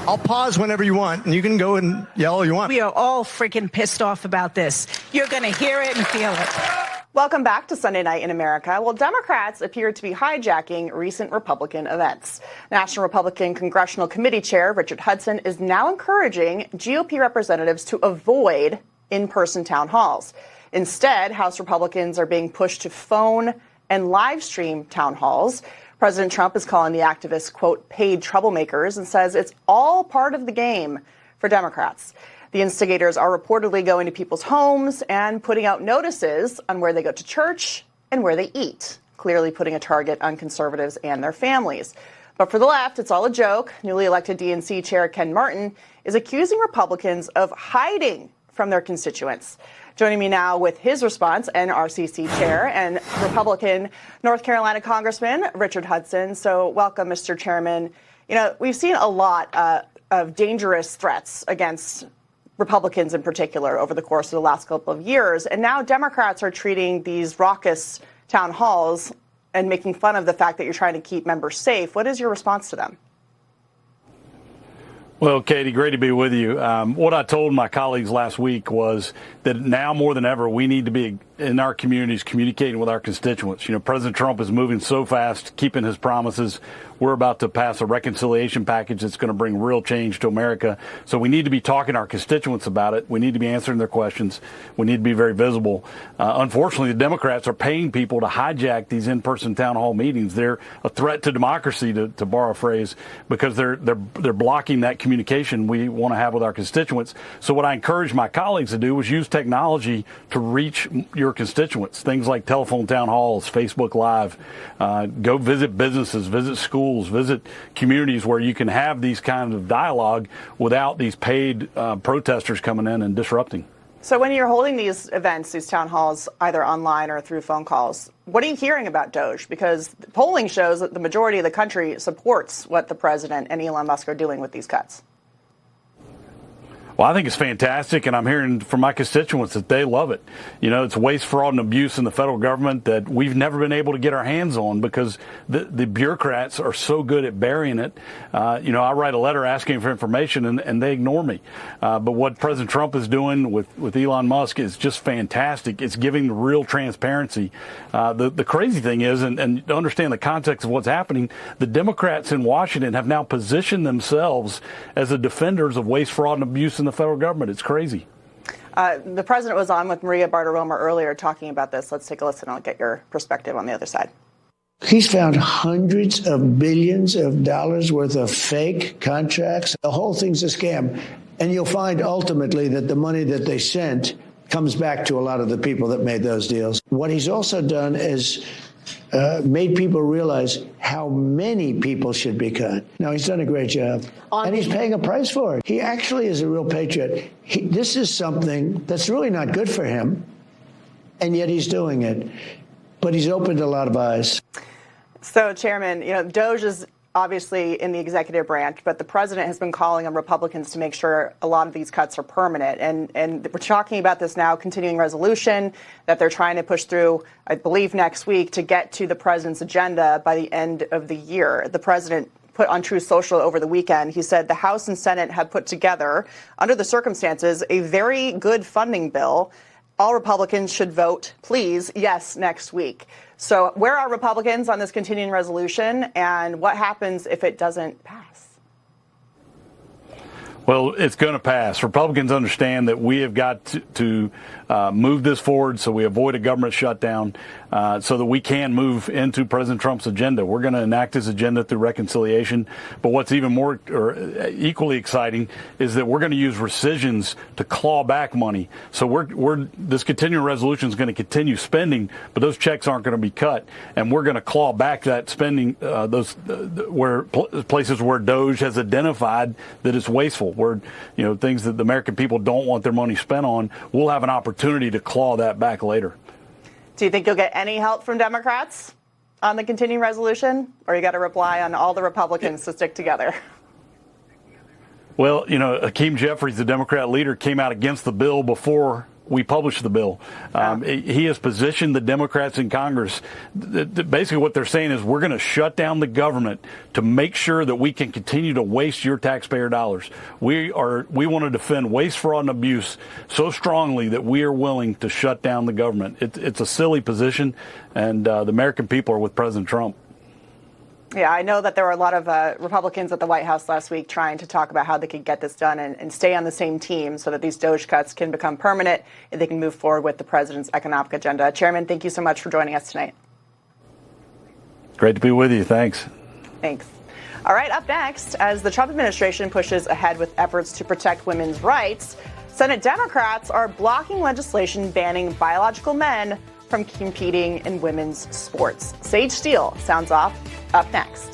I'll pause whenever you want, and you can go and yell all you want. We are all freaking pissed off about this. You're going to hear it and feel it. Welcome back to Sunday Night in America. Well, Democrats appear to be hijacking recent Republican events. National Republican Congressional Committee Chair Richard Hudson is now encouraging GOP representatives to avoid in-person town halls. Instead, House Republicans are being pushed to phone and live stream town halls. President Trump is calling the activists, quote, paid troublemakers, and says it's all part of the game for Democrats. The instigators are reportedly going to people's homes and putting out notices on where they go to church and where they eat, clearly putting a target on conservatives and their families. But for the left, it's all a joke. Newly elected DNC Chair Ken Martin is accusing Republicans of hiding from their constituents. Joining me now with his response, NRCC Chair and Republican North Carolina Congressman Richard Hudson. So welcome, Mr. Chairman. You know, we've seen a lot of dangerous threats against Republicans in particular over the course of the last couple of years. And now Democrats are treating these raucous town halls and making fun of the fact that you're trying to keep members safe. What is your response to them? Well, Katie, great to be with you. What I told my colleagues last week was that now more than ever, we need to be in our communities communicating with our constituents. You know, President Trump is moving so fast, keeping his promises. We're about to pass a reconciliation package that's going to bring real change to America. So we need to be talking to our constituents about it. We need to be answering their questions. We need to be very visible. Unfortunately, the Democrats are paying people to hijack these in-person town hall meetings. They're a threat to democracy, to borrow a phrase, because they're blocking that communication we want to have with our constituents. So what I encourage my colleagues to do is use technology to reach your constituents. Things like telephone town halls, Facebook Live, go visit businesses, visit schools, visit communities where you can have these kinds of dialogue without these paid protesters coming in and disrupting. So when you're holding these events, these town halls, either online or through phone calls, what are you hearing about DOGE? Because polling shows that the majority of the country supports what the president and Elon Musk are doing with these cuts. Well, I think it's fantastic, and I'm hearing from my constituents that they love it. You know, it's waste, fraud, and abuse in the federal government that we've never been able to get our hands on because the bureaucrats are so good at burying it. You know, I write a letter asking for information, and they ignore me. But what President Trump is doing with Elon Musk is just fantastic. It's giving real transparency. The crazy thing is, and to understand the context of what's happening, the Democrats in Washington have now positioned themselves as the defenders of waste, fraud, and abuse in the federal government. It's crazy. The president was on with Maria Bartiromo earlier talking about this. Let's take a listen. I'll get your perspective on the other side. He's found hundreds of billions of dollars worth of fake contracts. The whole thing's a scam. And you'll find ultimately that the money that they sent comes back to a lot of the people that made those deals. What he's also done is made people realize how many people should be cut. Now, he's done a great job, and he's paying a price for it. He actually is a real patriot. This is something that's really not good for him, and yet he's doing it. But he's opened a lot of eyes. So, Chairman, you know, DOGE is obviously in the executive branch, but the president has been calling on Republicans to make sure a lot of these cuts are permanent. And we're talking about this now, continuing resolution that they're trying to push through, I believe, next week to get to the president's agenda by the end of the year. The president put on Truth Social over the weekend, he said the House and Senate have put together, under the circumstances, a very good funding bill. All Republicans should vote, please, yes, next week. So where are Republicans on this continuing resolution, and what happens if it doesn't pass? Well, it's going to pass. Republicans understand that we have got to move this forward so we avoid a government shutdown so that we can move into President Trump's agenda. We're going to enact his agenda through reconciliation. But what's even more or equally exciting is that we're going to use rescissions to claw back money. So this continuing resolution is going to continue spending, but those checks aren't going to be cut. And we're going to claw back that spending, places where DOGE has identified that it's wasteful, where, you know, things that the American people don't want their money spent on. We'll have an opportunity to claw that back later. Do you think you'll get any help from Democrats on the continuing resolution, or you got to rely on all the Republicans to stick together? Well, you know, Hakeem Jeffries, the Democrat leader, came out against the bill before we published the bill. He has positioned the Democrats in Congress. Basically what they're saying is we're going to shut down the government to make sure that we can continue to waste your taxpayer dollars. We want to defend waste, fraud, and abuse so strongly that we are willing to shut down the government. It's a silly position, and the American people are with President Trump. Yeah, I know that there were a lot of Republicans at the White House last week trying to talk about how they could get this done and stay on the same team so that these DOGE cuts can become permanent and they can move forward with the president's economic agenda. Chairman, thank you so much for joining us tonight. Great to be with you. Thanks. Thanks. All right, up next, as the Trump administration pushes ahead with efforts to protect women's rights, Senate Democrats are blocking legislation banning biological men from competing in women's sports. Sage Steele sounds off up next.